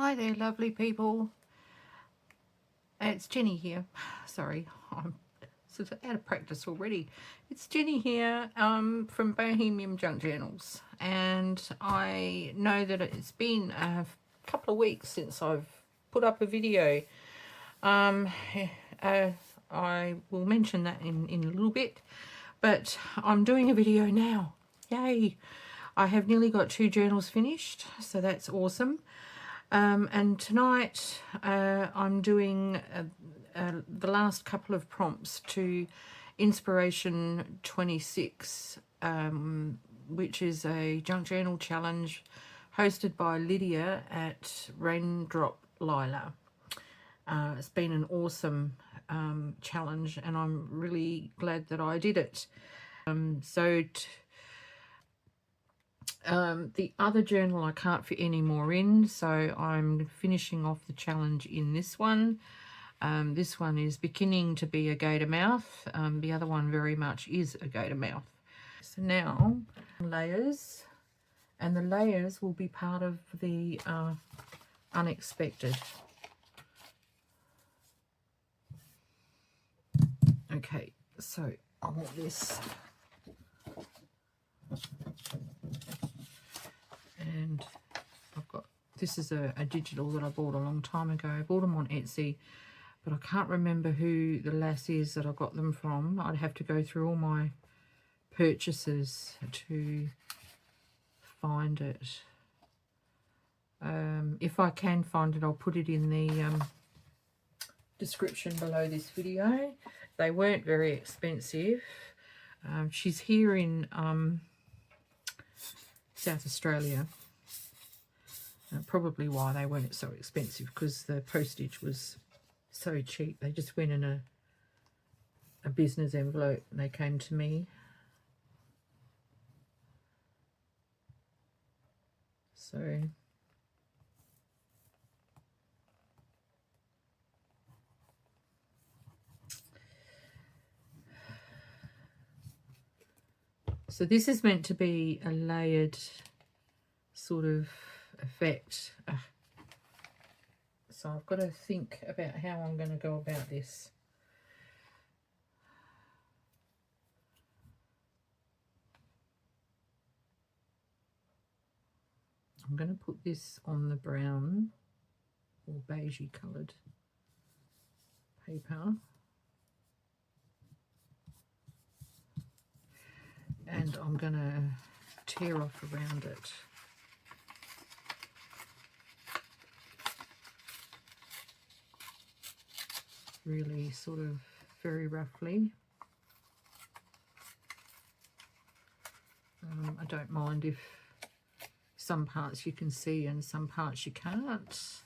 Hi there, lovely people. It's Jenny here. Sorry, I'm sort of out of practice already. It's Jenny here from Bohemian Junk Journals, and I know that it's been a couple of weeks since I've put up a video. I will mention that in a little bit, but I'm doing a video now. Yay! I have nearly got 2 journals finished, so that's awesome. And tonight I'm doing the last couple of prompts to Inspiration 26, which is a junk journal challenge hosted by Lydia at Raindrop Lila. It's been an awesome challenge, and I'm really glad that I did it. The other journal I can't fit any more in, so I'm finishing off the challenge in this one. This one is beginning to be a gator mouth. The other one very much is a gator mouth. So now layers, and the layers will be part of the unexpected. Okay, so I want this. And I've got, this is a digital that I bought a long time ago. I bought them on Etsy, but I can't remember who the lass is that I got them from. I'd have to go through all my purchases to find it. If I can find it, I'll put it in the description below this video. They weren't very expensive. She's here in South Australia. Probably why they weren't so expensive, because the postage was so cheap. They just went in a business envelope and they came to me. So this is meant to be a layered sort of effect. So I've got to think about how I'm going to go about this. I'm going to put this on the brown or beigey coloured paper. And I'm going to tear off around it. Really sort of very roughly. I don't mind if some parts you can see and some parts you can't.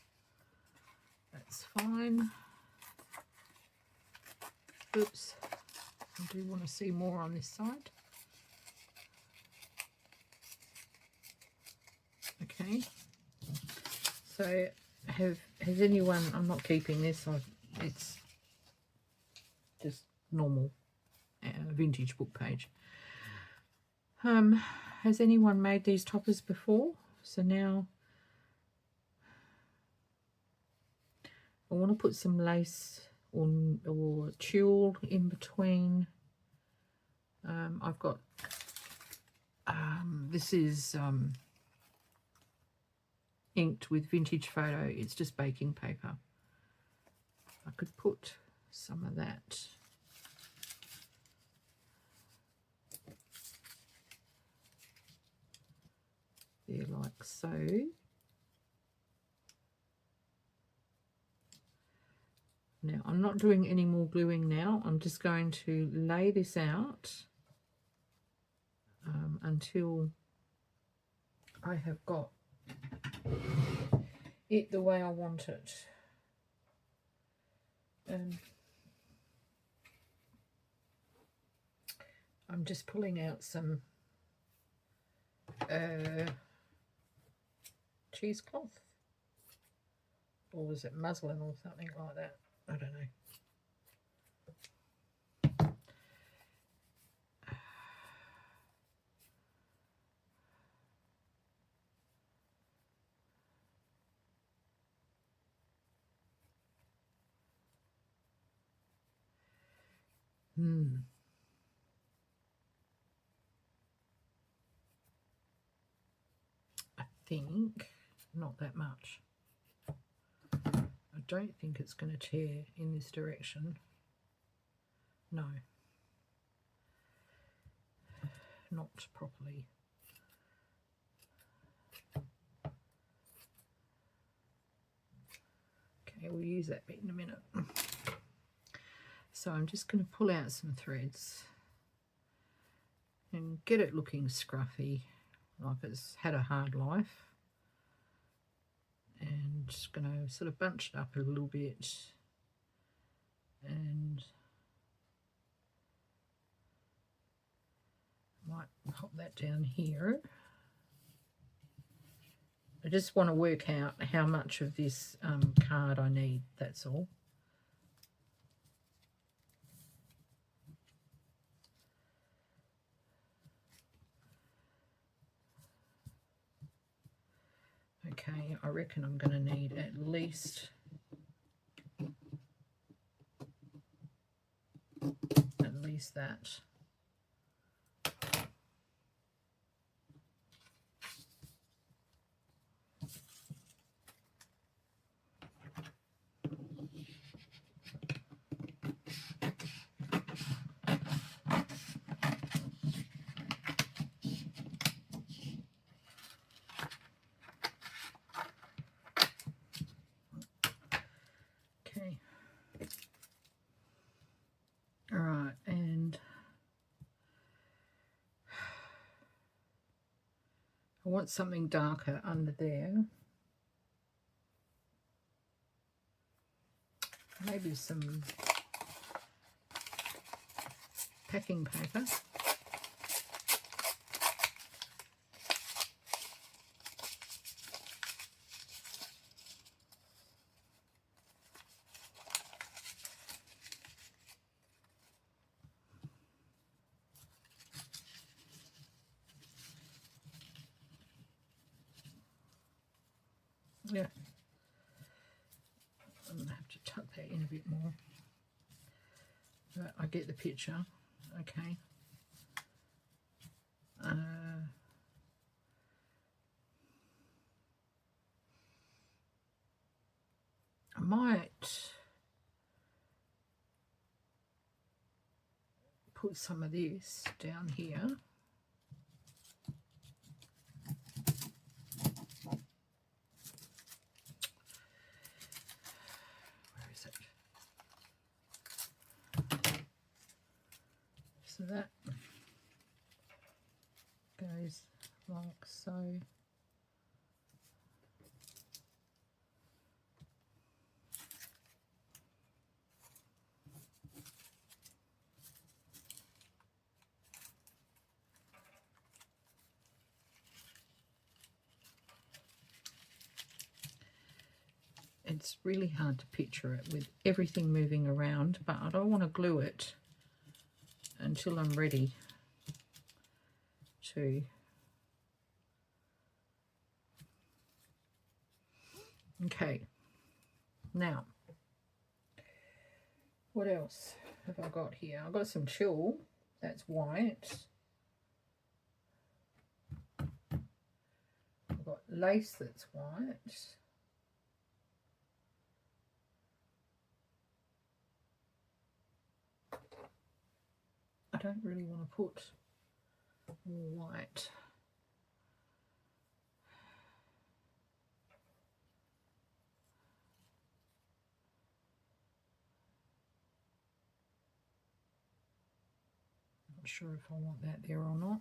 That's fine. Oops, I do want to see more on this side. Okay, so has anyone, I'm not keeping this, it's just normal vintage book page. Has anyone made these toppers before? So now I want to put some lace or tulle in between. I've got this is inked with vintage photo. It's just baking paper. I could put some of that there like so. Now I'm not doing any more gluing now. I'm just going to lay this out until I have got it the way I want it. I'm just pulling out some cheesecloth, or was it muslin or something like that? I don't know. I think not that much. I don't think it's going to tear in this direction. No, not properly. Okay, we'll use that bit in a minute. So I'm just going to pull out some threads and get it looking scruffy, like it's had a hard life. And just going to sort of bunch it up a little bit and might pop that down here. I just want to work out how much of this card I need, that's all. Okay, I reckon I'm going to need at least that. Okay. All right, and I want something darker under there. Maybe some packing paper. Yeah, I'm going to have to tuck that in a bit more, but I get the picture. Okay. I might put some of this down here. So that goes like so. It's really hard to picture it with everything moving around, but I don't want to glue it until I'm ready to. Okay, now what else have I got here? I've got some tulle, that's white. I've got lace that's white. I don't really want to put more white. Not sure if I want that there or not.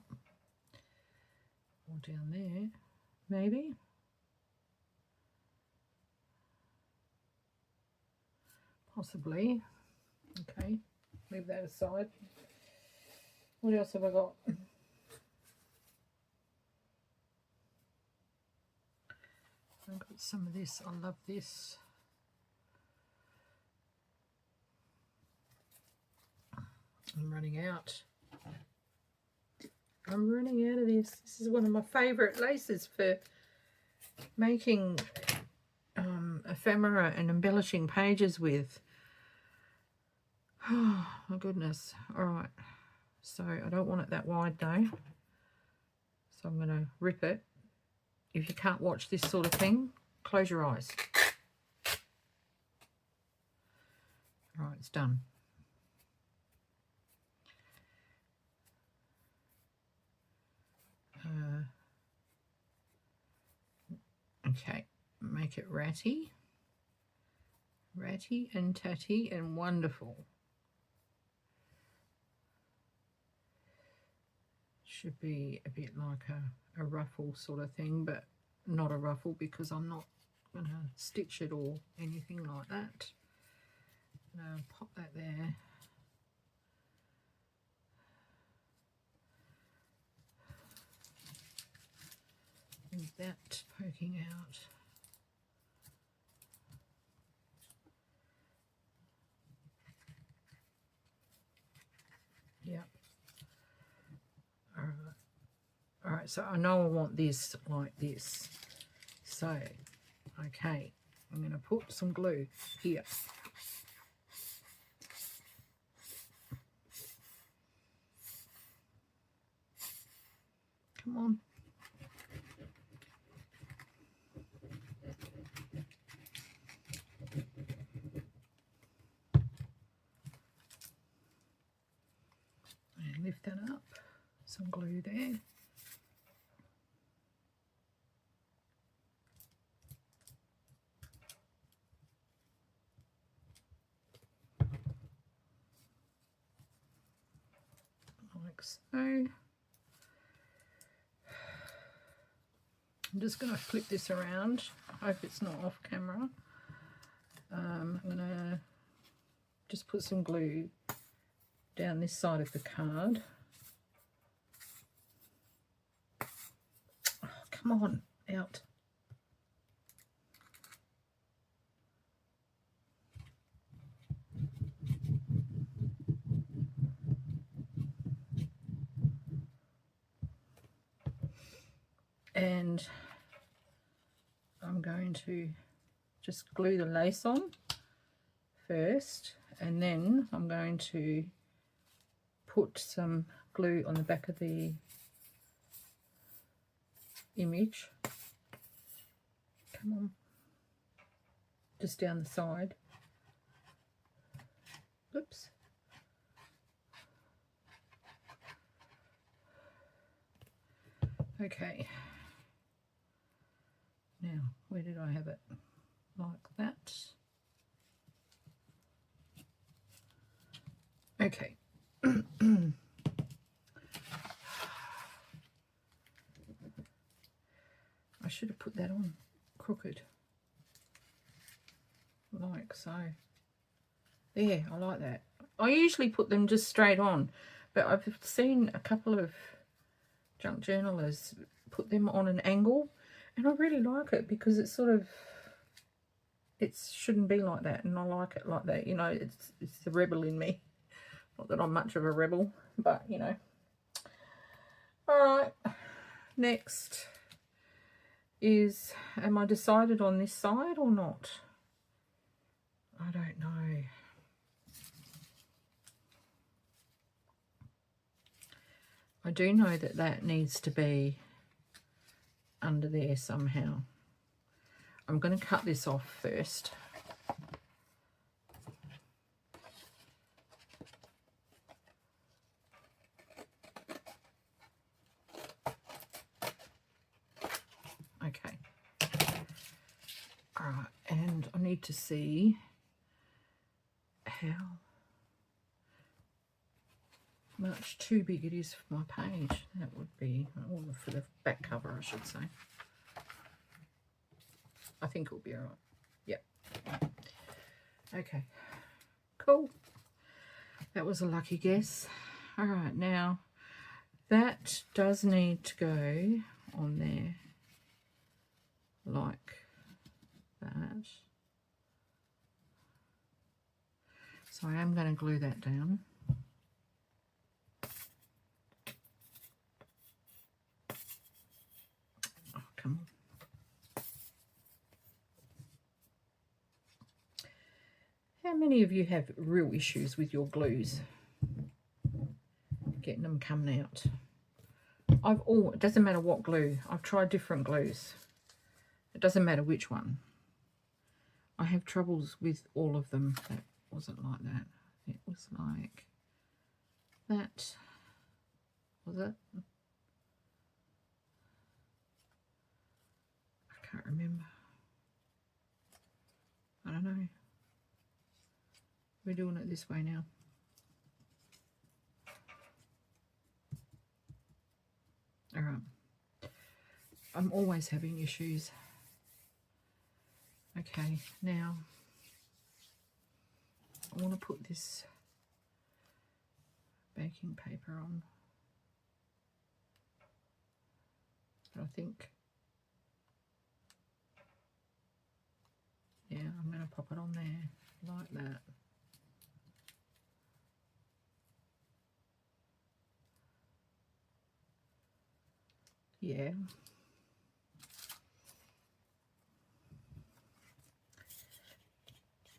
Or down there, maybe. Possibly. Okay, leave that aside. What else have I got? I've got some of this. I love this. I'm running out. I'm running out of this. This is one of my favourite laces for making ephemera and embellishing pages with. Oh my goodness. All right. So I don't want it that wide though. So I'm going to rip it. If you can't watch this sort of thing, close your eyes. All right, it's done. Okay, make it ratty. Ratty and tatty and wonderful. Should be a bit like a ruffle sort of thing, but not a ruffle because I'm not going to stitch it or anything like that. Pop that there. With that poking out. Yep. All right, so I know I want this like this. So, okay, I'm going to put some glue here. Come on. And lift that up. Some glue there. Like so. I'm just going to flip this around. I hope it's not off camera. I'm going to just put some glue down this side of the card. Oh, come on, out. And I'm going to just glue the lace on first, and then I'm going to put some glue on the back of the image. Come on, just down the side. Oops. Okay. Now, where did I have it? Like that. Okay. I should have put that on crooked. Like so. There, I like that. I usually put them just straight on, but I've seen a couple of junk journalers put them on an angle, and I really like it because it's sort of, it shouldn't be like that, and I like it like that. You know, it's the rebel in me. Not that I'm much of a rebel, but you know. All right, next is, am I decided on this side or not? I don't know. I do know that that needs to be under there somehow. I'm going to cut this off first. Okay. All right, and I need to see how much too big it is for my page. That would be, or for the back cover, I should say. I think it'll be all right. Yep. Okay. Cool. That was a lucky guess. All right, now that does need to go on there like that. So I am going to glue that down. Oh, come on. How many of you have real issues with your glues? Getting them coming out. It doesn't matter what glue. I've tried different glues. It doesn't matter which one. I have troubles with all of them. That wasn't like that. It was like that. Was it? I can't remember. I don't know. We're doing it this way now. All right. I'm always having issues. Okay, now I want to put this baking paper on. I think, yeah, I'm going to pop it on there like that. Yeah.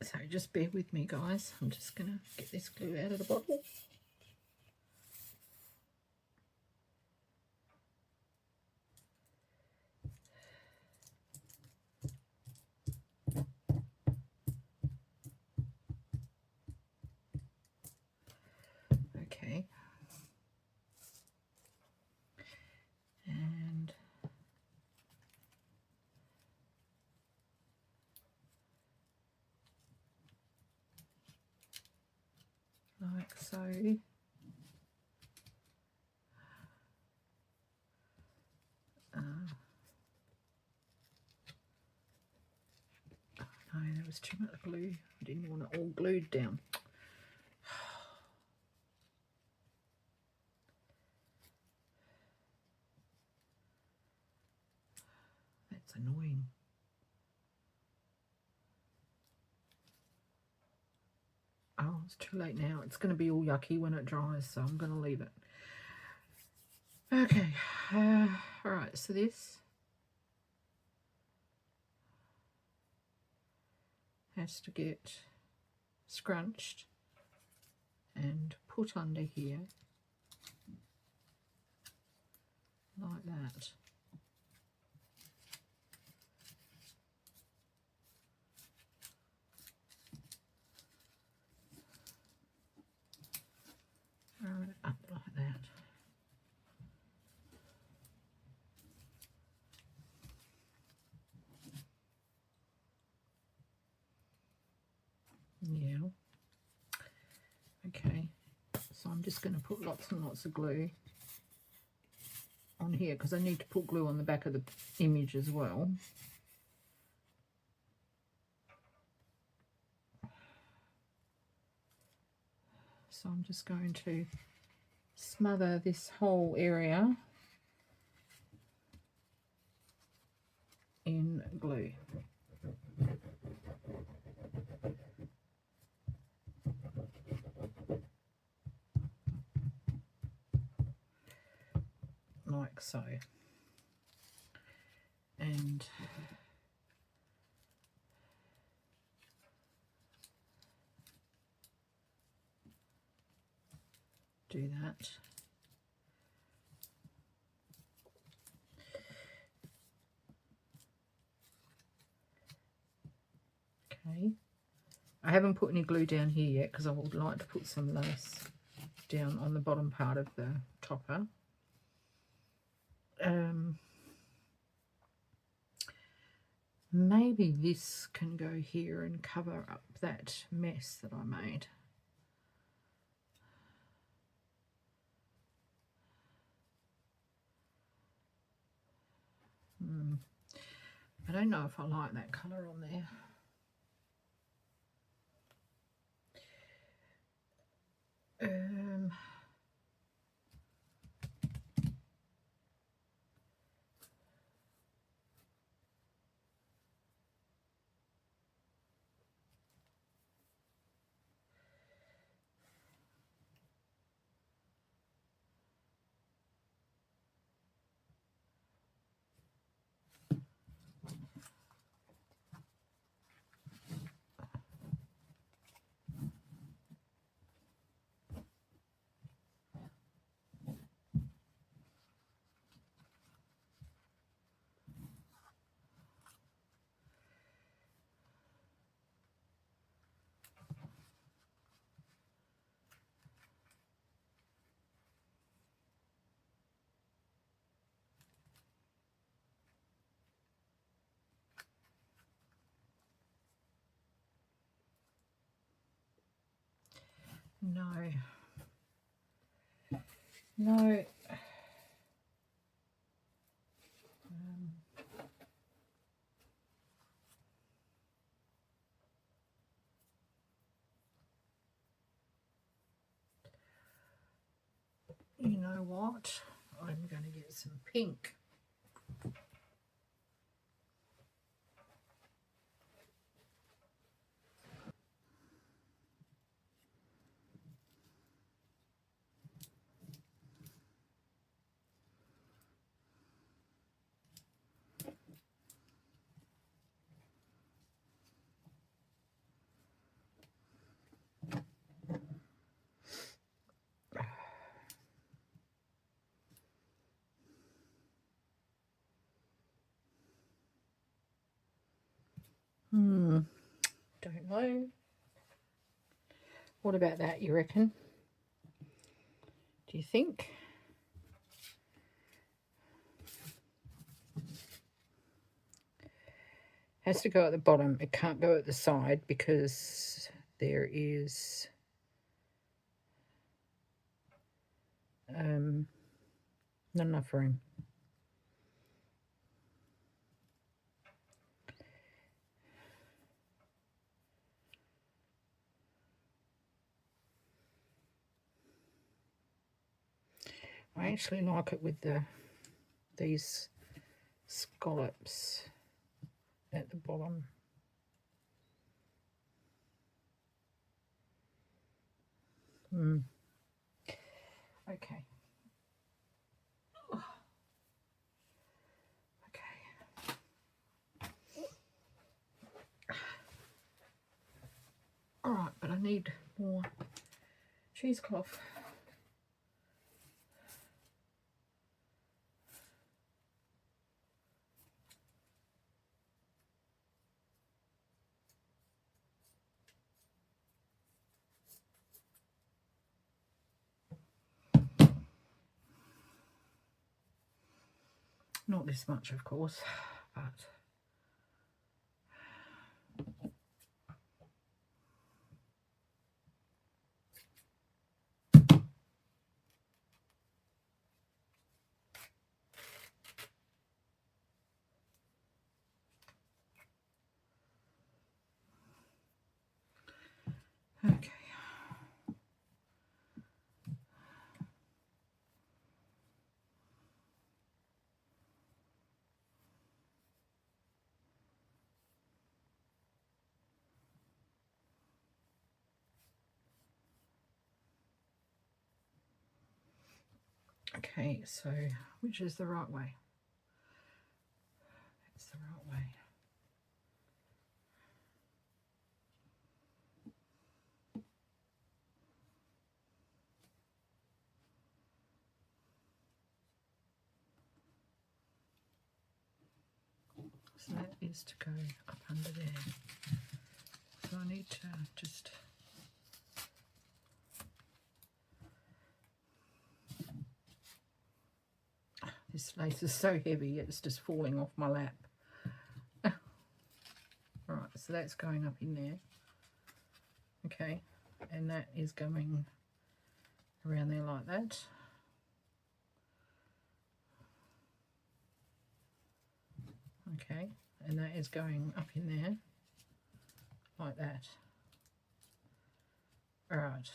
So just bear with me, guys. I'm just going to get this glue out of the bottle. Okay. And like so. No, there was too much glue. I didn't want it all glued down. That's annoying. Oh, it's too late now. It's going to be all yucky when it dries, so I'm going to leave it. Okay. All right, so this has to get scrunched and put under here like that. Right, up like that. Yeah. Okay. So I'm just going to put lots and lots of glue on here because I need to put glue on the back of the image as well. So I'm just going to smother this whole area in glue. Like so. And do that. Okay. I haven't put any glue down here yet because I would like to put some lace down on the bottom part of the topper. Maybe this can go here and cover up that mess that I made. I don't know if I like that colour on there. No. No. You know what? I'm going to get some pink. Don't know. What about that, you reckon? Do you think? Has to go at the bottom. It can't go at the side because there is not enough room. I actually like it with these scallops at the bottom. Okay. Okay. All right, but I need more cheesecloth. Not this much, of course, but okay. Okay, so which is the right way? That's the right way. So that is to go up under there. So I need to just this lace is so heavy it's just falling off my lap. Alright, so that's going up in there. Okay, and that is going around there like that. Okay, and that is going up in there like that. All right.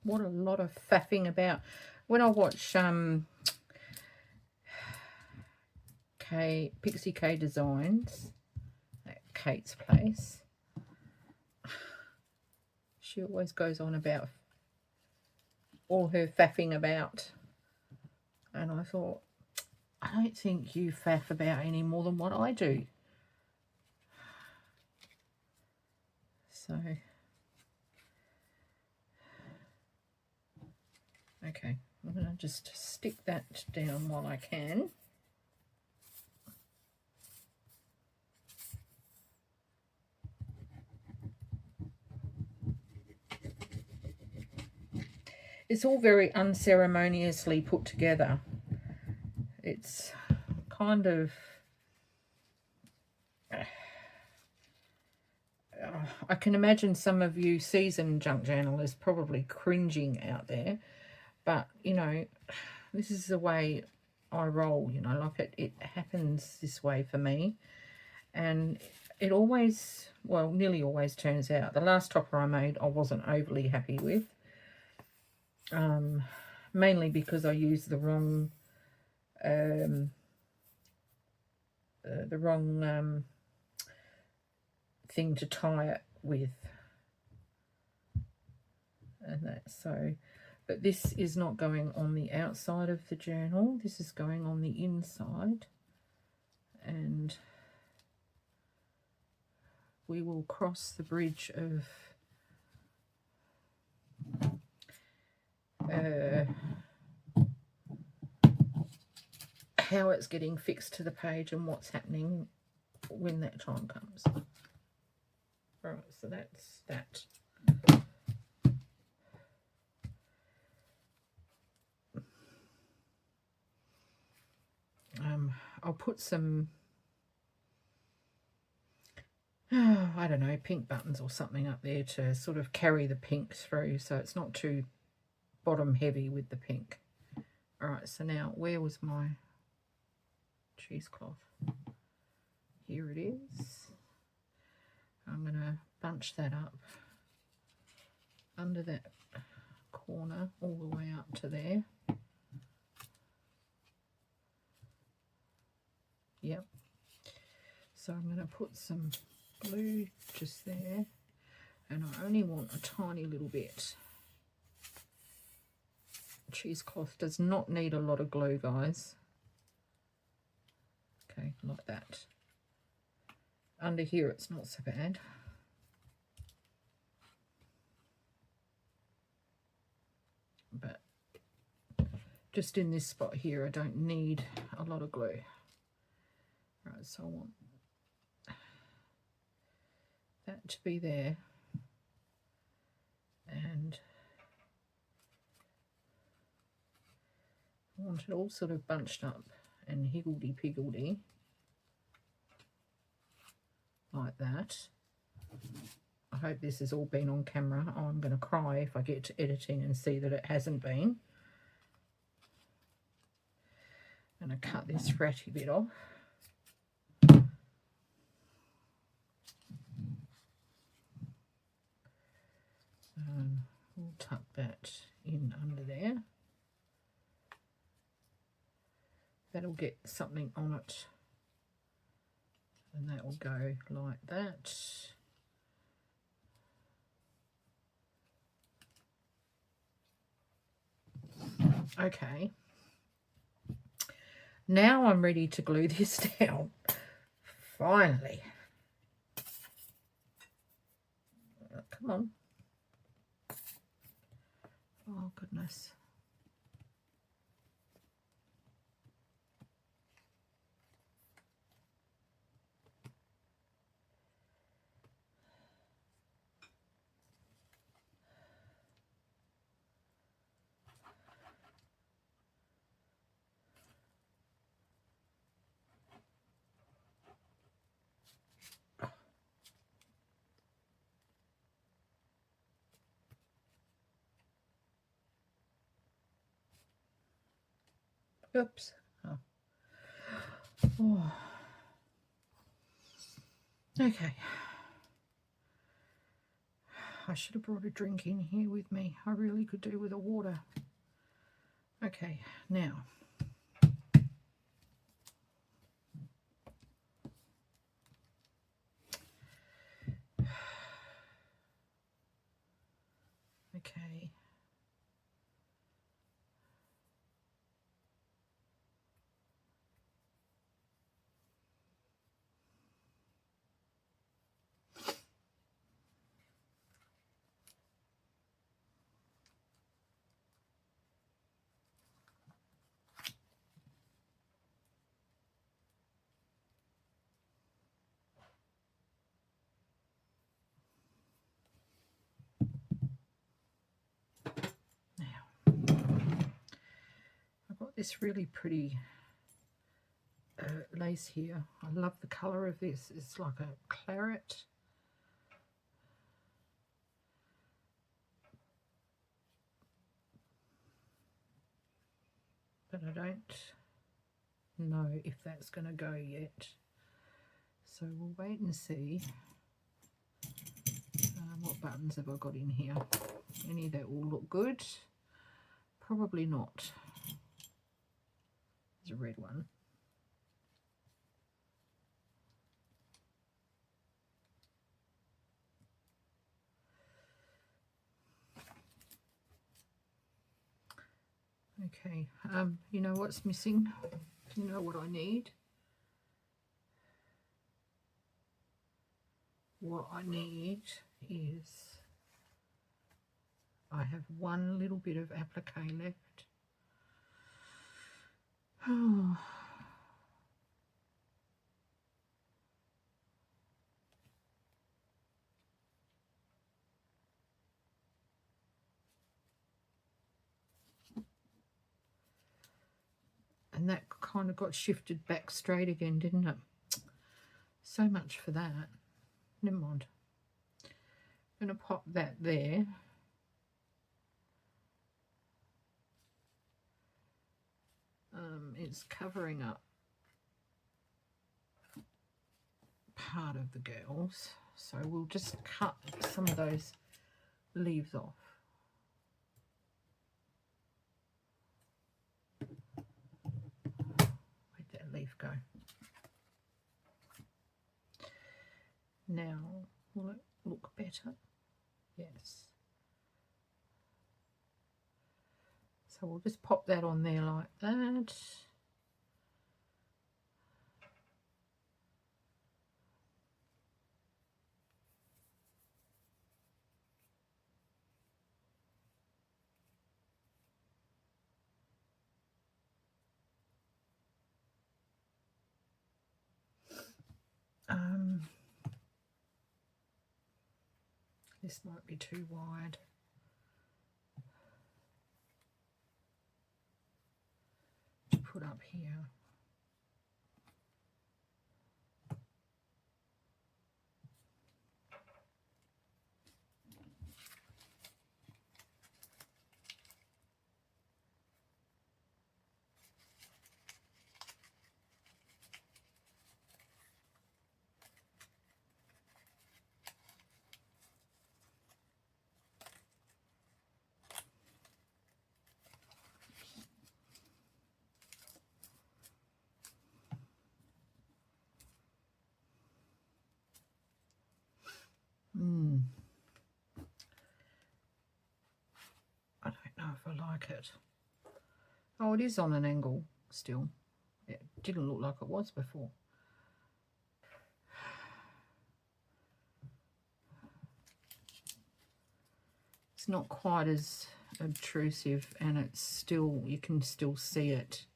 What a lot of faffing about. When I watch Pixie K Designs at Kate's place, she always goes on about all her faffing about, and I thought, I don't think you faff about any more than what I do. So okay, I'm going to just stick that down while I can. It's all very unceremoniously put together. It's kind of... I can imagine some of you seasoned junk journalers probably cringing out there. But, you know, this is the way I roll, you know, like it happens this way for me. And it always, well, nearly always turns out. The last topper I made, I wasn't overly happy with. Mainly because I used the wrong thing to tie it with. And that, so... But this is not going on the outside of the journal. This is going on the inside. And we will cross the bridge of how it's getting fixed to the page and what's happening when that time comes. All right, so that's that. I'll put some, I don't know, pink buttons or something up there to sort of carry the pink through so it's not too bottom heavy with the pink. All right, so now where was my cheesecloth? Here it is. I'm going to bunch that up under that corner all the way up to there. Yep. So I'm going to put some glue just there, and I only want a tiny little bit. Cheesecloth does not need a lot of glue, guys. Okay, like that. Under here it's not so bad. But just in this spot here I don't need a lot of glue. Right, so I want that to be there, and I want it all sort of bunched up and higgledy-piggledy like that. I hope this has all been on camera. Oh, I'm going to cry if I get to editing and see that it hasn't been. I'm going to cut this ratty bit off. We'll tuck that in under there. That'll get something on it, and that will go like that. Okay, now I'm ready to glue this down. Finally. Come on. Oh, goodness. Oops. Oh. Oh. Okay. I should have brought a drink in here with me. I really could do with a water. Okay, now. Okay. this really pretty lace here. I love the colour of this. It's like a claret. But I don't know if that's going to go yet. So we'll wait and see. What buttons have I got in here? Any that will look good? Probably not. There's a red one. Okay, you know what's missing? You know what I need? What I need is, I have one little bit of applique left. Oh. And that kind of got shifted back straight again, didn't it? So much for that. Never mind. I'm going to pop that there. It's covering up part of the girls, so we'll just cut some of those leaves off. Where'd that leaf go? Now, will it look better? Yes. So we'll just pop that on there like that. This might be too wide. To put up here. I don't know if I like it. Oh, it is on an angle still. It didn't look like it was before. It's not quite as obtrusive, and it's still, you can still see it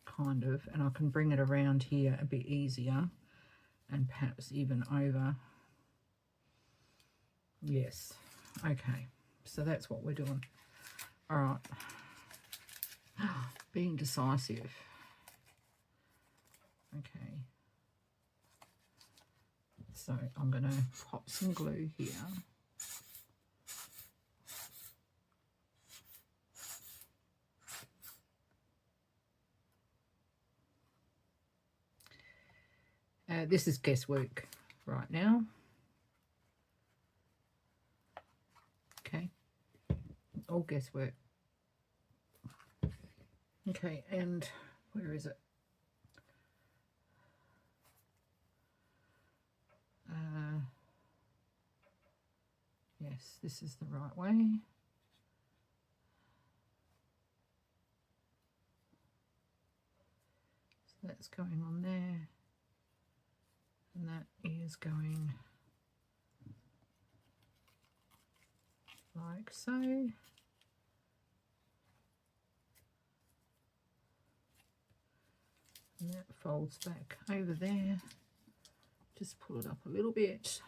kind of, and I can bring it around here a bit easier and perhaps even over. Yes, okay, so that's what we're doing. All right, being decisive. Okay, so I'm going to pop some glue here. This is guesswork right now. Okay, all guesswork. Okay, and where is it? Yes, this is the right way. So that's going on there, and that is going like so. And that folds back over there. Just pull it up a little bit.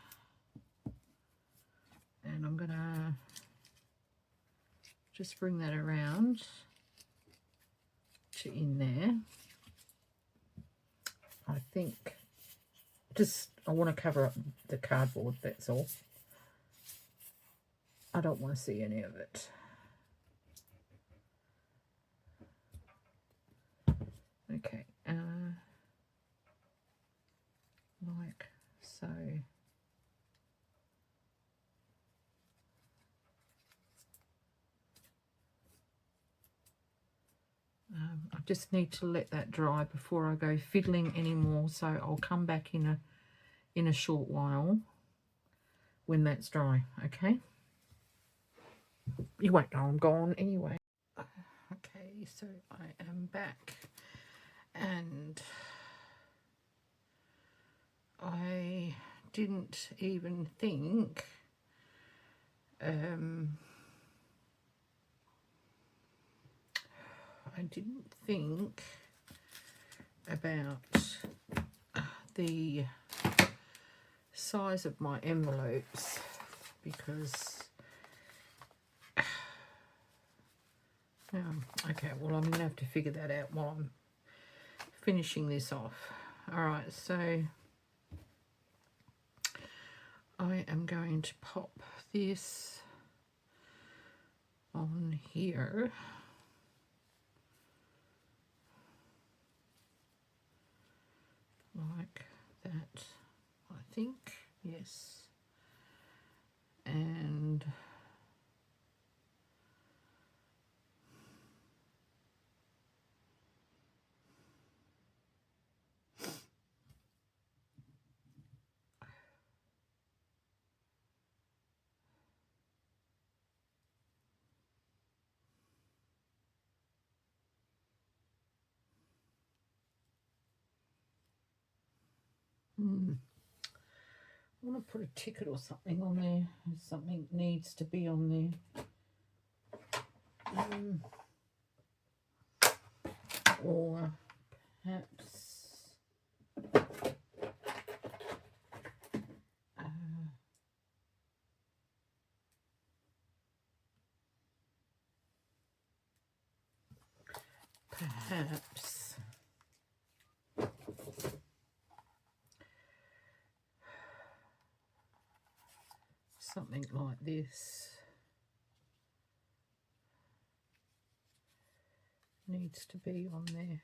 And I'm going to just bring that around to in there. I think I want to cover up the cardboard, that's all. I don't want to see any of it. Okay, like so. I just need to let that dry before I go fiddling anymore, so I'll come back in a short while when that's dry, okay? You won't know I'm gone anyway. Okay, so I am back, and I didn't even think about the size of my envelopes, because okay, well, I'm gonna have to figure that out while I'm finishing this off. All right, so I am going to pop this on here. Like that, I think, yes. And I want to put a ticket or something on there. Something needs to be on there. Or perhaps perhaps something like this needs to be on there.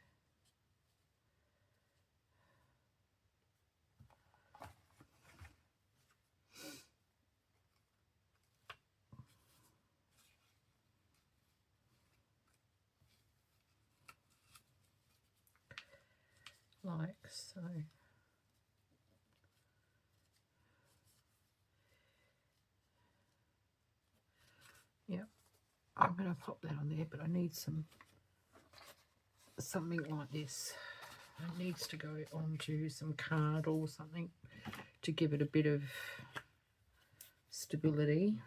Like so. Yep, I'm going to pop that on there, but I need something like this. It needs to go onto some card or something to give it a bit of stability.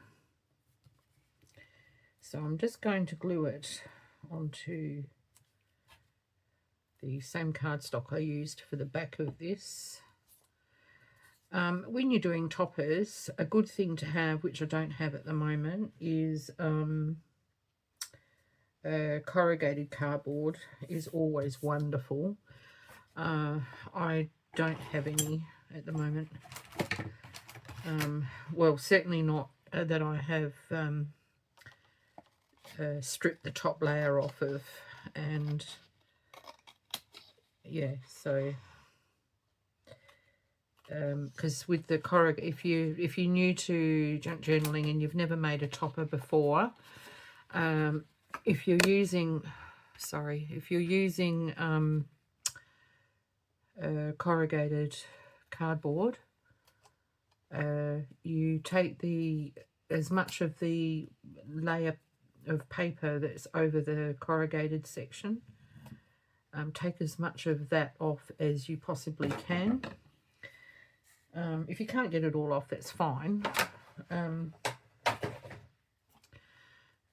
So I'm just going to glue it onto the same cardstock I used for the back of this. When you're doing toppers, a good thing to have, which I don't have at the moment, is corrugated cardboard is always wonderful. I don't have any at the moment. Well, certainly not that I have stripped the top layer off of, and yeah, so because with the if you're new to junk journaling and you've never made a topper before, if you're using corrugated cardboard, you take as much of the layer of paper that's over the corrugated section, take as much of that off as you possibly can. If you can't get it all off, that's fine.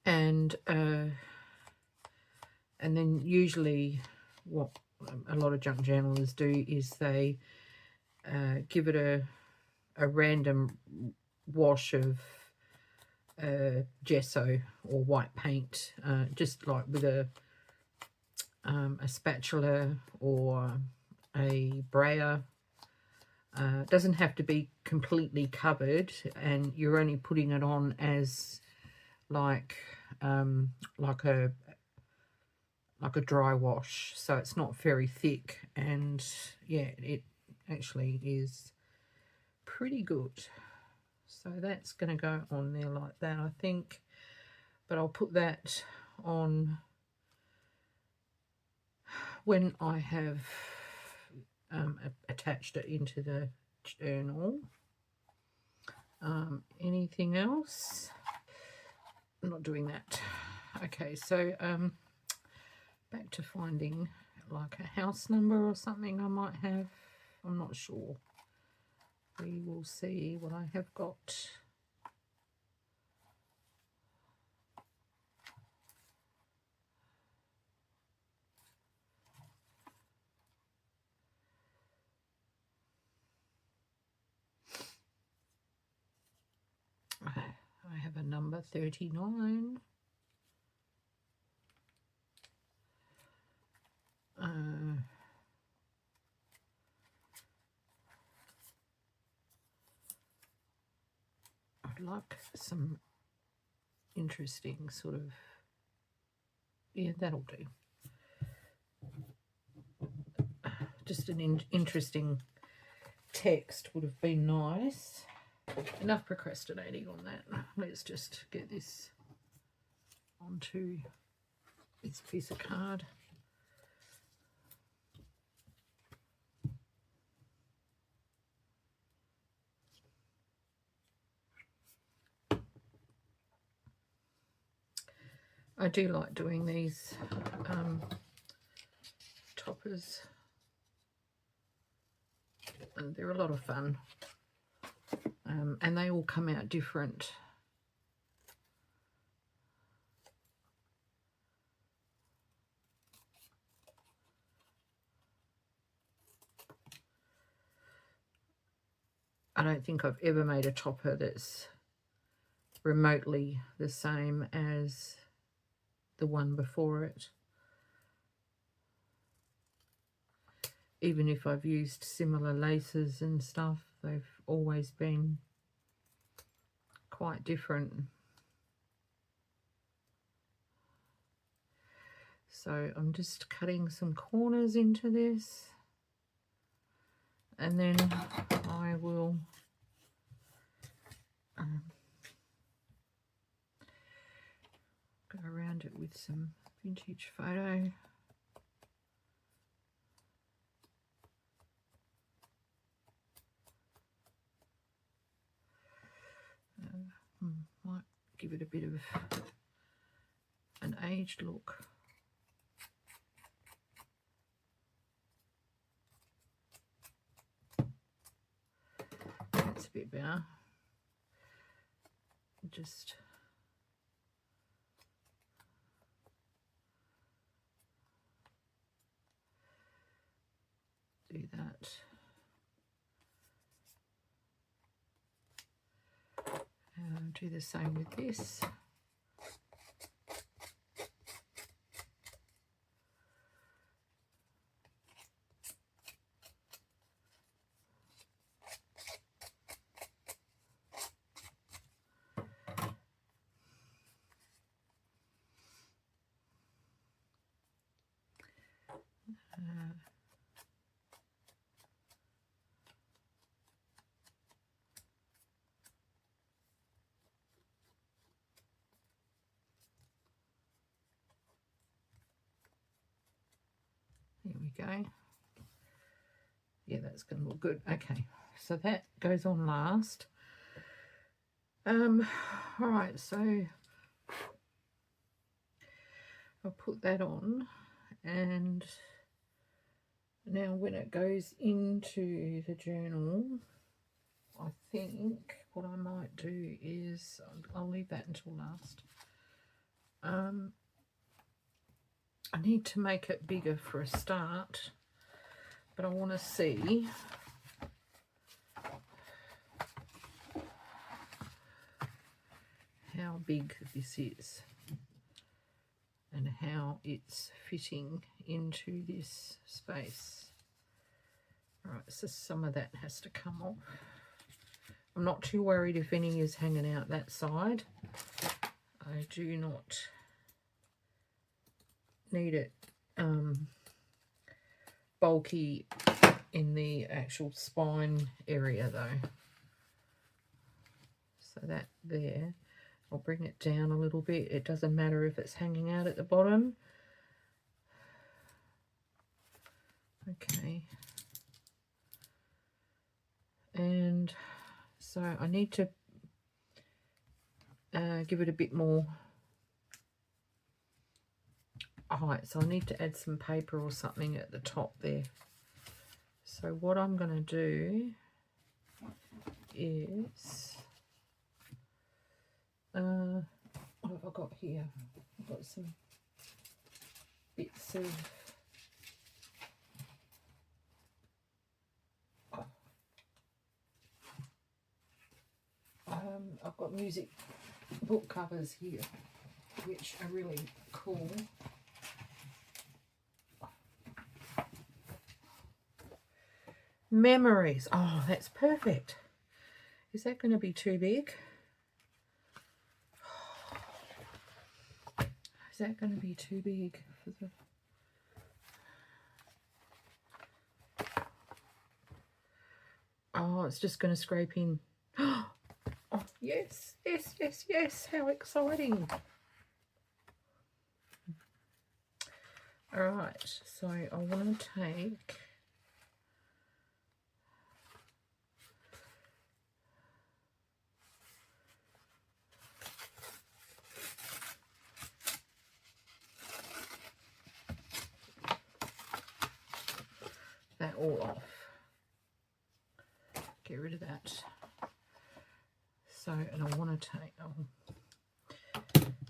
And then usually what a lot of junk journalers do is they give it a random wash of gesso or white paint, just like with a spatula or a brayer. It doesn't have to be completely covered, and you're only putting it on as like a dry wash, so it's not very thick, and yeah, it actually is pretty good. So that's going to go on there like that, I think, but I'll put that on when I have attached it into the journal. Anything else? I'm not doing that. Okay, so back to finding like a house number or something I might have. I'm not sure. We will see what I have got. I have a number 39. I'd like some interesting sort of, yeah, that'll do. Just an interesting text would have been nice. Enough procrastinating on that. Let's just get this onto this piece of card. I do like doing these toppers, and they're a lot of fun, and they all come out different. I don't think I've ever made a topper that's remotely the same as the one before it. Even if I've used similar laces and stuff, they've always been quite different. So I'm just cutting some corners into this, and then I will go around it with some vintage photo. Might give it a bit of an aged look. That's a bit better. Just do that. Do the same with this. There we go. Yeah, that's going to look good. Okay, so that goes on last. All right, so I'll put that on, and now when it goes into the journal, I think what I might do is I'll leave that until last. I need to make it bigger for a start, but I want to see how how big this is and how it's fitting into this space. Right, so some of that has to come off. I'm not too worried if any is hanging out that side. I do not need it bulky in the actual spine area though. So that there, I'll bring it down a little bit. It doesn't matter if it's hanging out at the bottom. Okay. And so I need to give it a bit more height. So I need to add some paper or something at the top there. So what I'm going to do is, what have I got here? I've got some bits of I've got music book covers here, which are really cool. Memories. Oh, that's perfect. Is that going to be too big? Is that going to be too big for the... Oh, it's just going to scrape in. Oh, yes, yes, yes, yes. How exciting. All right, so I want to take... that all off. Get rid of that. So, and I want to take, I'll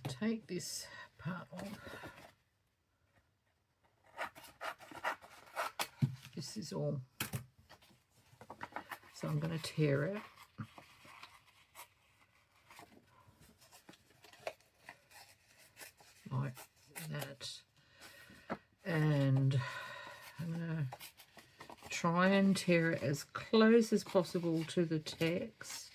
take this part off. This is all. So I'm going to tear it. Like that. And I'm going to try and tear it as close as possible to the text.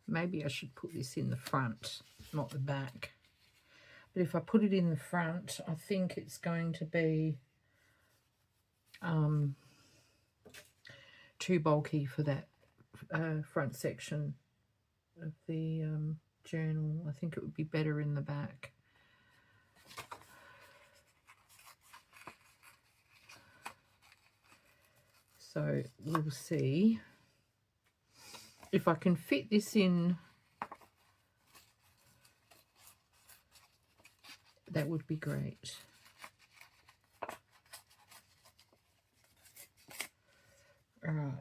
Maybe I should put this in the front, not the back. But if I put it in the front, I think it's going to be too bulky for that front section of the journal. I think it would be better in the back. So we'll see if I can fit this in. That would be great. All right.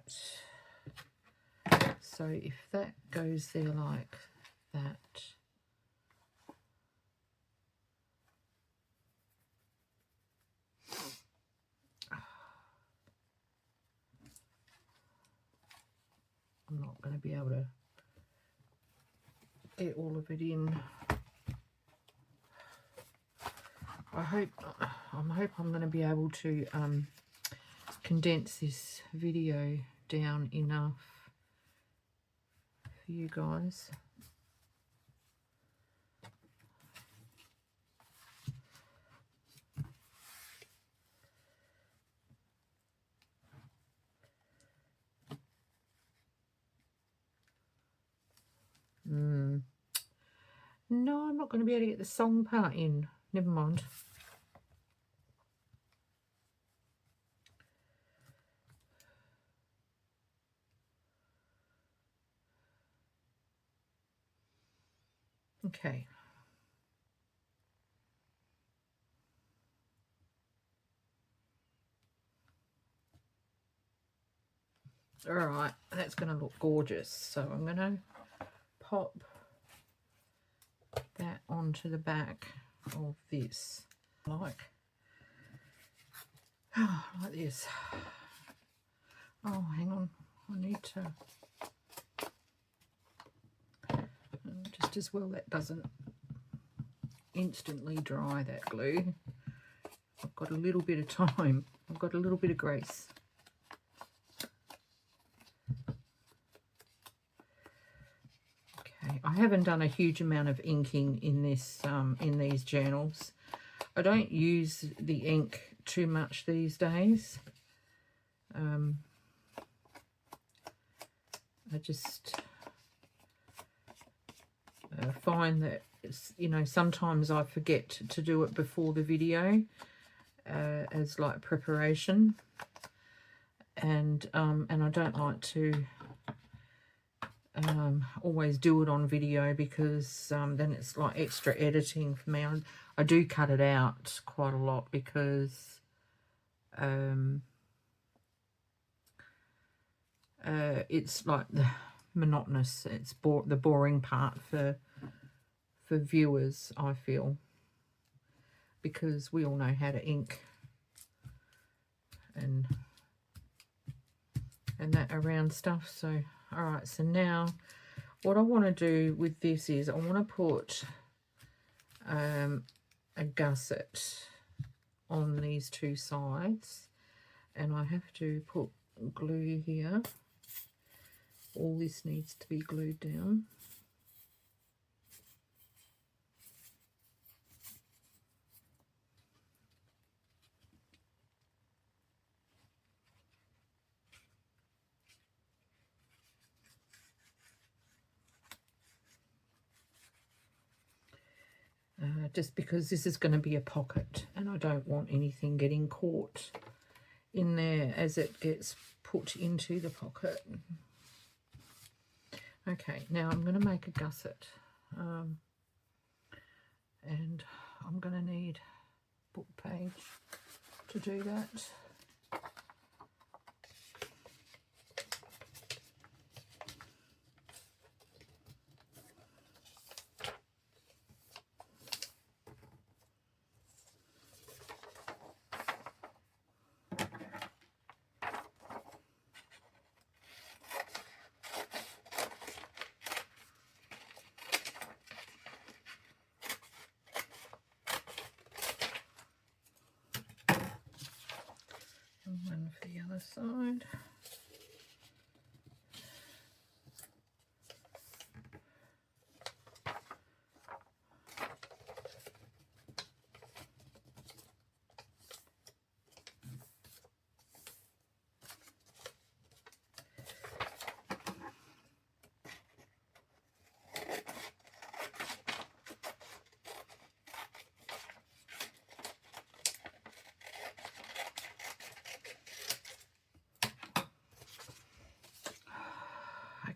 So if that goes there like that. I'm not going to be able to get all of it in. I hope I'm going to be able to condense this video down enough for you guys. No, I'm not going to be able to get the song part in. Never mind. Okay. All right, that's going to look gorgeous. So I'm going to pop that onto the back of this. like like this. Oh, hang on, I need to just as well that doesn't instantly dry, that glue. I've got a little bit of time, I've got a little bit of grace. Okay, I haven't done a huge amount of inking in this in these journals. I don't use the ink too much these days. I just find that it's, you know, sometimes I forget to do it before the video as like preparation, and I don't like to always do it on video because then it's like extra editing for me. I do cut it out quite a lot because it's like the monotonous, it's the boring part for viewers, I feel, because we all know how to ink and that around stuff. So all right, so now what I want to do with this is I want to put a gusset on these two sides, and I have to put glue here. All this needs to be glued down. Just because this is going to be a pocket and I don't want anything getting caught in there as it gets put into the pocket. Okay, now I'm going to make a gusset, and I'm going to need a book page to do that. One for the other side.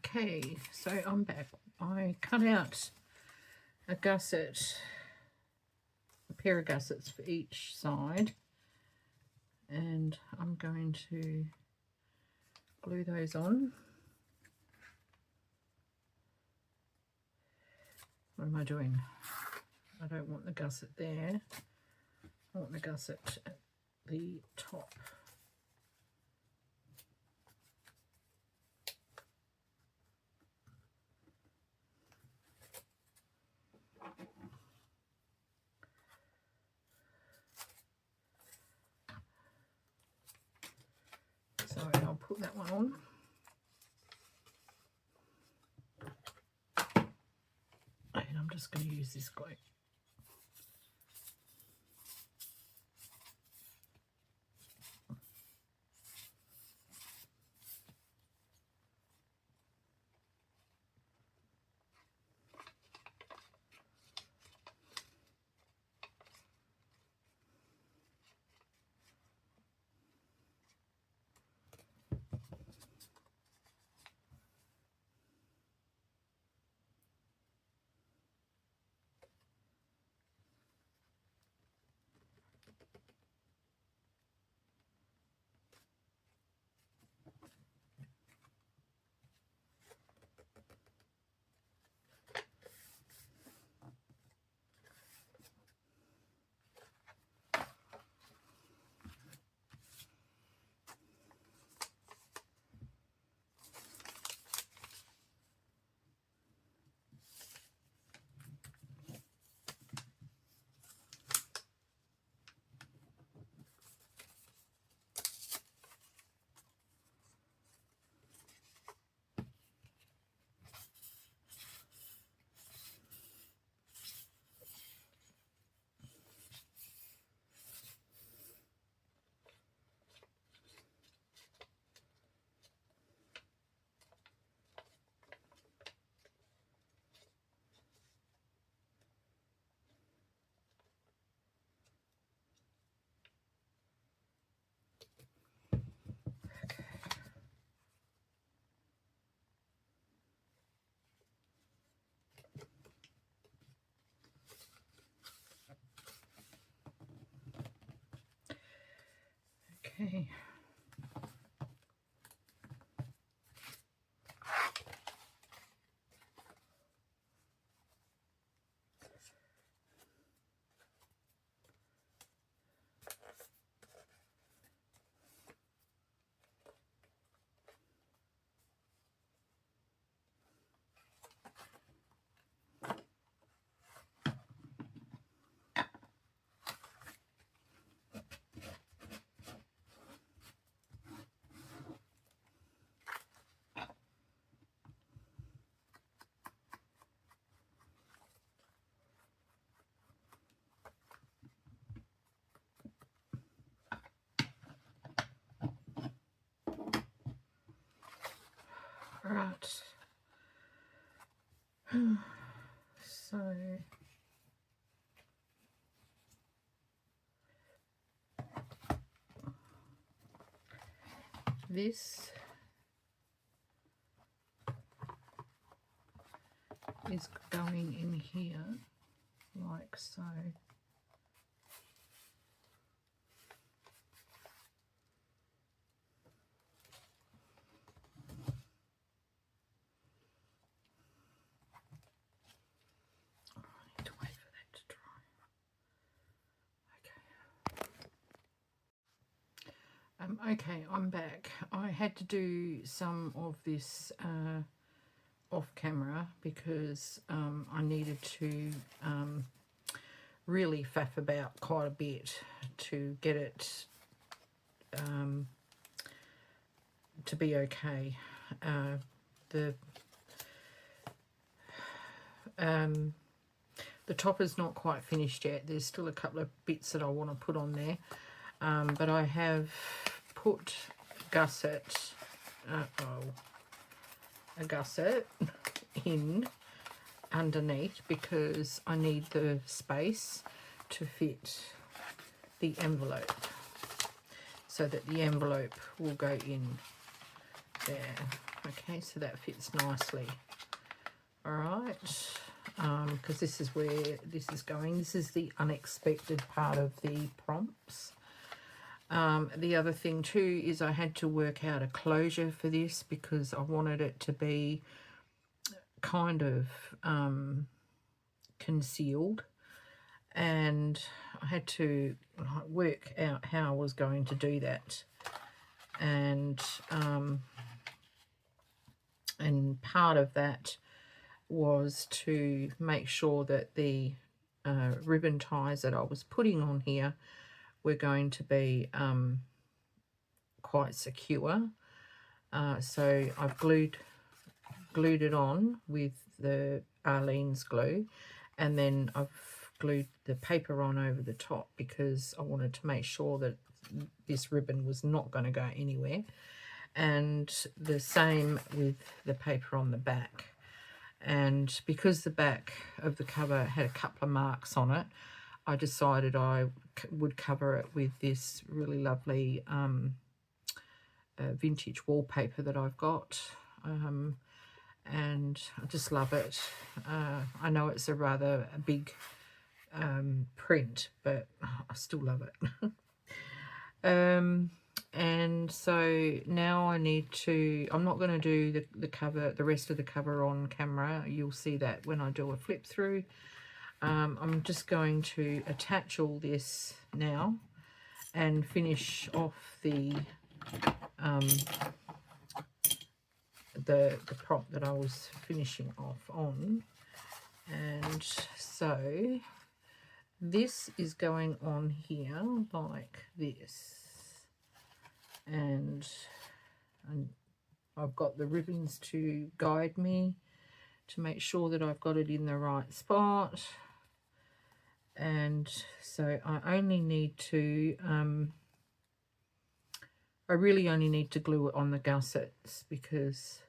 Okay, so I'm back. I cut out a gusset, a pair of gussets for each side, and I'm going to glue those on. What am I doing? I don't want the gusset there. I want the gusset at the top. So I'll put that one on. And I'm just going to use this glue. Okay. Right. So this is going in here like so. To wait for that to dry. Okay. Okay, I'm back. I had to do some of this off camera because I needed to really faff about quite a bit to get it to be okay. The top is not quite finished yet. There's still a couple of bits that I want to put on there. But I have put gusset, a gusset in underneath because I need the space to fit the envelope so that the envelope will go in there. Okay, so that fits nicely. All right. Because this is where this is going. This is the unexpected part of the prompts. The other thing too is I had to work out a closure for this because I wanted it to be kind of concealed, and I had to work out how I was going to do that, and part of that was to make sure that the ribbon ties that I was putting on here were going to be quite secure. So I've glued it on with the Arlene's glue, and then I've glued the paper on over the top because I wanted to make sure that this ribbon was not going to go anywhere. And the same with the paper on the back. And because the back of the cover had a couple of marks on it, I decided I would cover it with this really lovely vintage wallpaper that I've got. And I just love it. I know it's a rather big print, but I still love it. And so now I need to, I'm not going to do the cover, the rest of the cover on camera. You'll see that when I do a flip through. I'm just going to attach all this now and finish off the prop that I was finishing off on. And so this is going on here like this, and I've got the ribbons to guide me to make sure that I've got it in the right spot. And so I only need to I really only need to glue it on the gussets because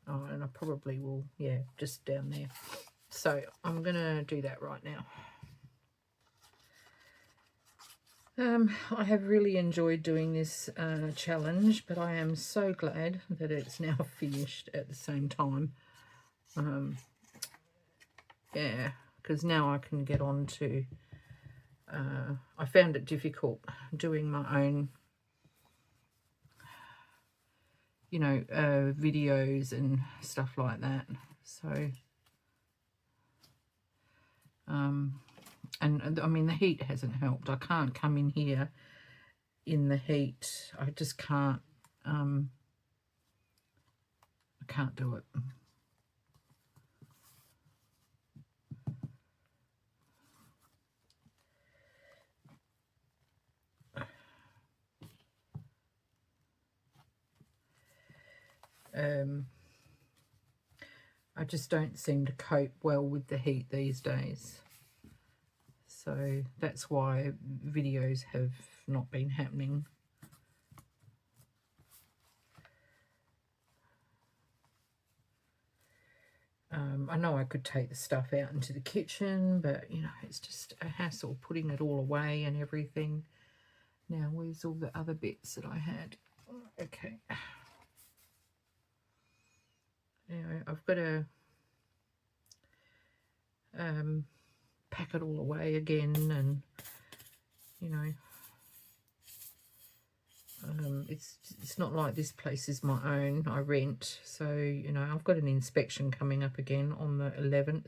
and I probably will, yeah, just down there. So I'm gonna do that right now. I have really enjoyed doing this challenge, but I am so glad that it's now finished at the same time. Yeah, because now I can get on to, I found it difficult doing my own you know, videos and stuff like that. So, and I mean, the heat hasn't helped. I can't come in here in the heat. I just can't, I can't do it. I just don't seem to cope well with the heat these days. So that's why videos have not been happening. I know I could take the stuff out into the kitchen, but, you know, it's just a hassle putting it all away and everything. Now, where's all the other bits that I had? Okay. Anyway, I've got to pack it all away again, and, you know, it's not like this place is my own. I rent, so, you know, I've got an inspection coming up again on the 11th.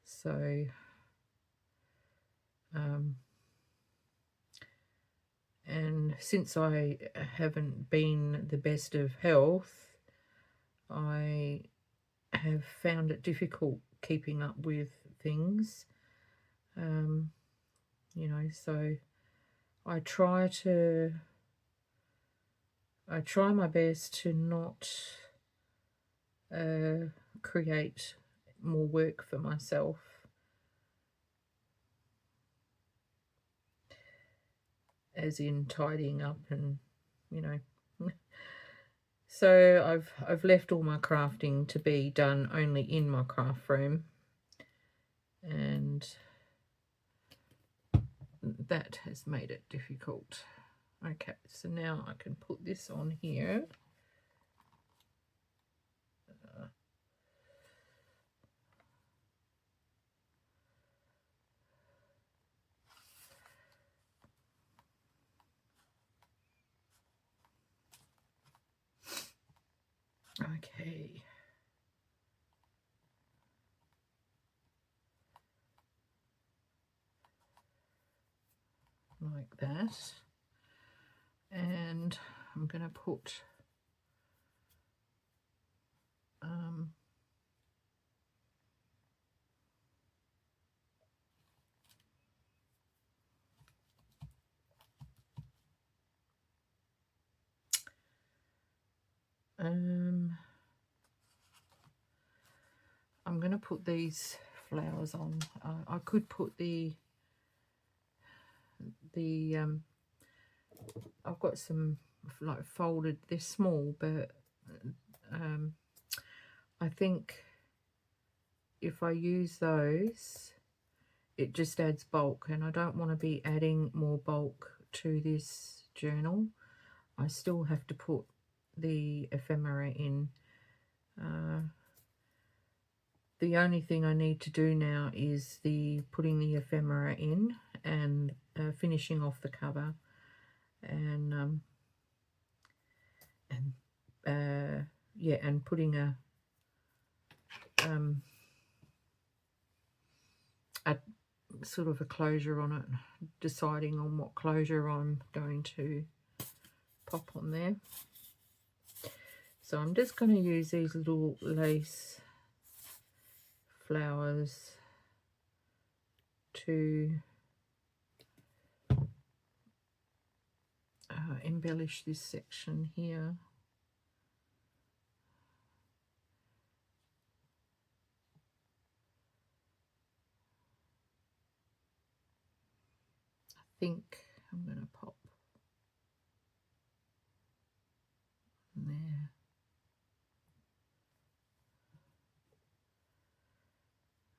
So, and since I haven't been the best of health, I have found it difficult keeping up with things. You know, so I try my best to not create more work for myself. As in tidying up and, you know. So I've left all my crafting to be done only in my craft room, and that has made it difficult. Okay, so now I can put this on here. Okay. Like that. And I'm going to put I'm going to put these flowers on. I could put the I've got some like folded, they're small, but I think if I use those, it just adds bulk, and I don't want to be adding more bulk to this journal. I still have to put the ephemera in. The only thing I need to do now is putting the ephemera in and finishing off the cover, and yeah, and putting a sort of a closure on it, deciding on what closure I'm going to pop on there. So I'm just going to use these little lace flowers to embellish this section here. I think I'm going to pop there.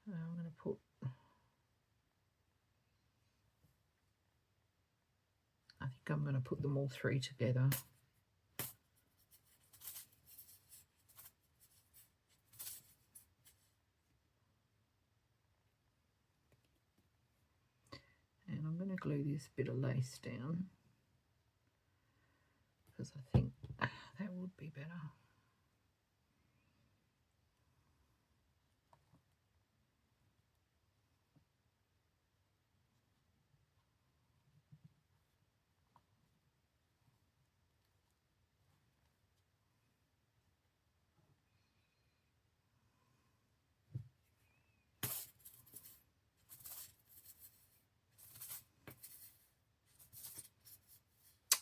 I'm going to put, I think I'm going to put them all three together. And I'm going to glue this bit of lace down. because I think that would be better.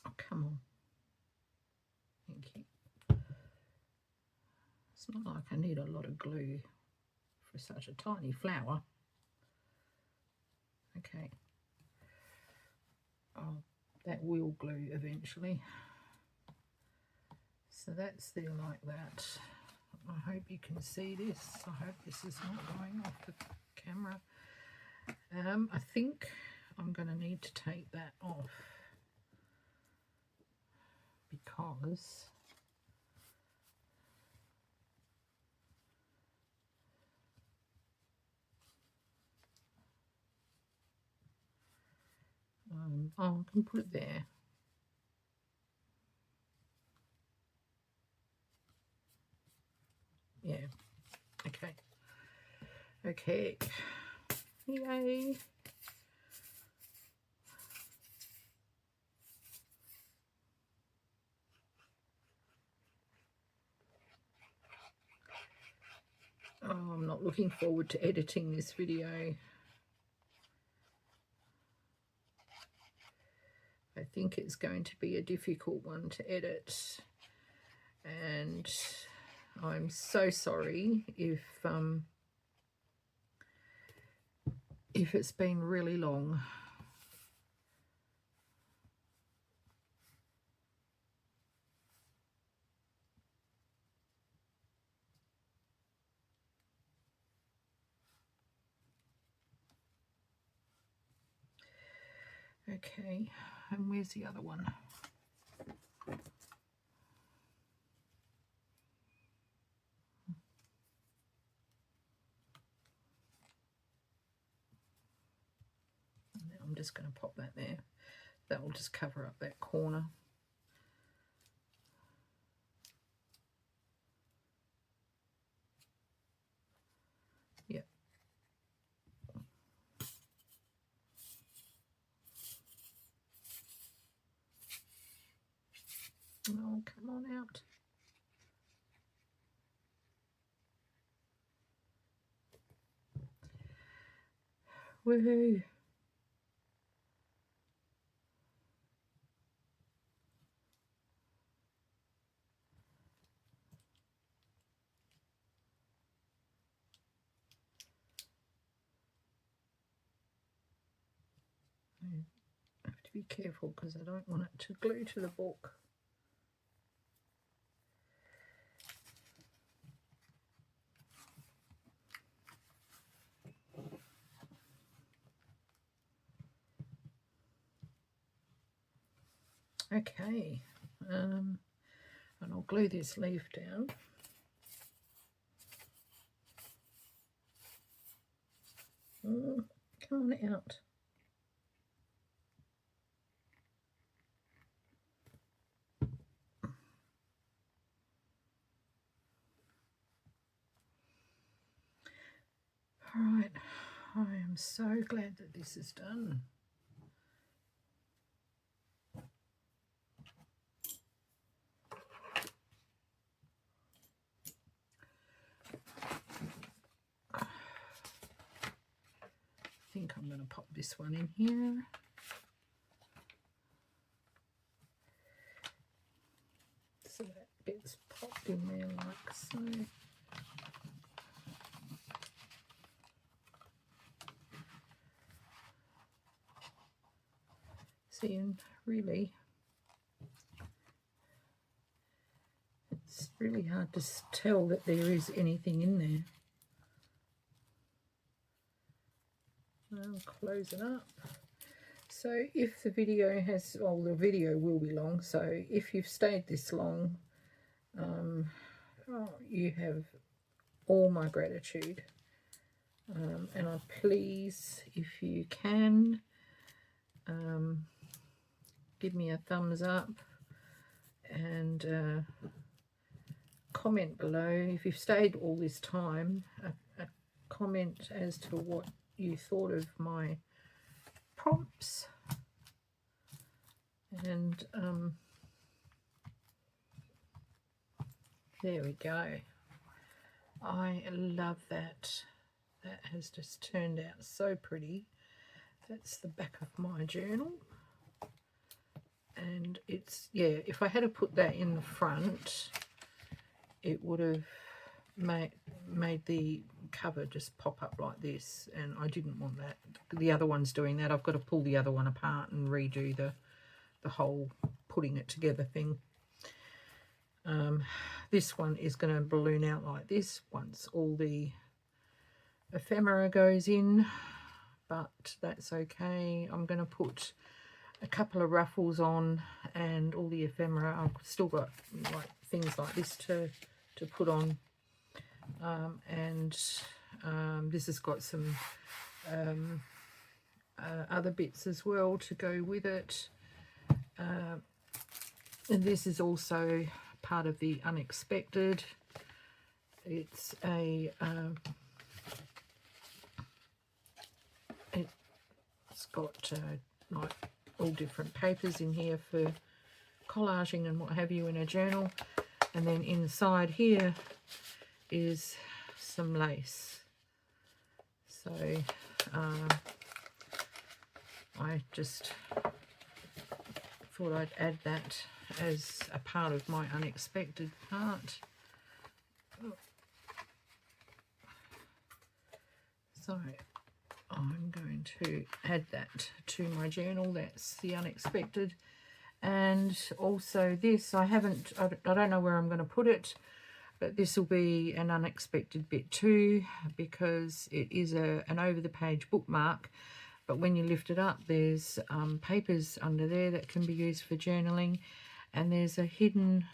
Oh, come on. Thank you. It's not like I need a lot of glue for such a tiny flower. Okay. Oh, that will glue eventually. So that's there like that. I hope you can see this. I hope this is not going off the camera. I think I'm going to need to take that off because oh, I can put it there. Yeah. Okay. Okay. Yay. Oh, I'm not looking forward to editing this video. I think it's going to be a difficult one to edit, and I'm so sorry if it's been really long. Okay, and where's the other one? I'm just going to pop that there. That will just cover up that corner. Yep. Oh, come on out. Woohoo. I have to be careful because I don't want it to glue to the book. Okay, and I'll glue this leaf down. Come on out. All right, I am so glad that this is done. I think I'm going to pop this one in here. So that bit's popped in there like so. See, and really, it's really hard to tell that there is anything in there. I'll close it up. So if the video has, well, the video will be long, so if you've stayed this long, you have all my gratitude. And I please, if you can, give me a thumbs up and comment below if you've stayed all this time, a comment as to what you thought of my prompts. And there we go. I love that. That has just turned out so pretty. That's the back of my journal. And it's, yeah, if I had to put that in the front, it would have made the cover just pop up like this, and I didn't want that. The other one's doing that. I've got to pull the other one apart and redo the whole putting it together thing. This one is going to balloon out like this once all the ephemera goes in, but that's okay. I'm going to put a couple of ruffles on and all the ephemera. I've still got like things like this to put on, and this has got some other bits as well to go with it, and this is also part of the unexpected. It's a it's got like all different papers in here for collaging and what have you in a journal, and then inside here is some lace. So I just thought I'd add that as a part of my unexpected part. So I'm going to add that to my journal. That's the unexpected. And also this, I don't know where I'm going to put it, but this will be an unexpected bit too, because it is an over the page bookmark, but when you lift it up, there's papers under there that can be used for journaling, and there's a hidden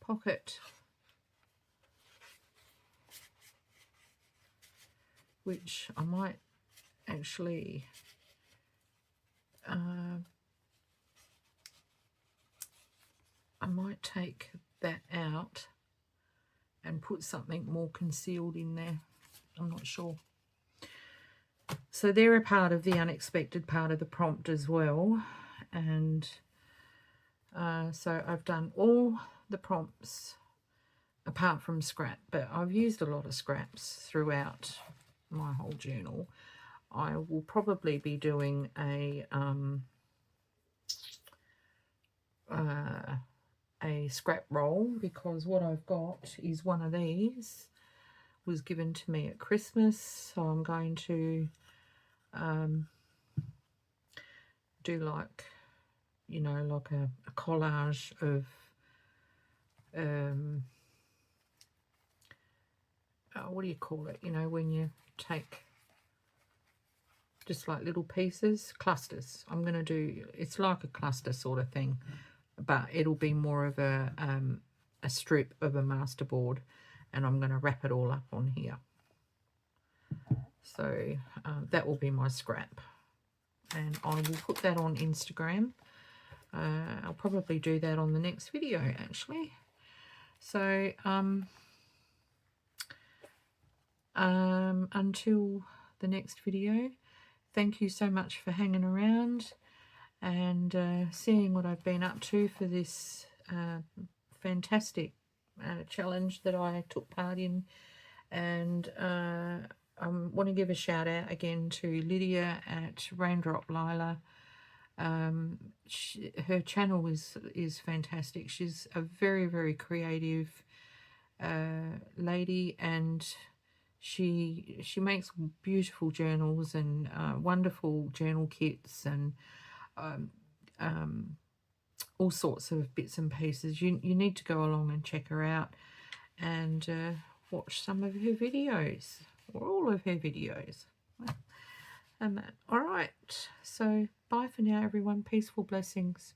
pocket which I might actually I might take that out and put something more concealed in there. I'm not sure. So they're a part of the unexpected part of the prompt as well. And so I've done all the prompts apart from scrap, but I've used a lot of scraps throughout my whole journal. I will probably be doing a scrap roll, because what I've got is one of these was given to me at Christmas, so I'm going to do like, you know, like a collage of what do you call it, you know, when you take just like little pieces, clusters. I'm going to do, it's like a cluster sort of thing, but it'll be more of a strip of a masterboard, and I'm going to wrap it all up on here. So that will be my scrap, and I will put that on Instagram. I'll probably do that on the next video actually. So until the next video, thank you so much for hanging around and seeing what I've been up to for this fantastic challenge that I took part in. And I want to give a shout out again to Lydia at Raindrop Lila. Her channel is fantastic. She's a very, very creative lady, and she makes beautiful journals and wonderful journal kits and all sorts of bits and pieces. You need to go along and check her out and watch some of her videos, or all of her videos. And that. All right, so bye for now everyone. Peaceful blessings.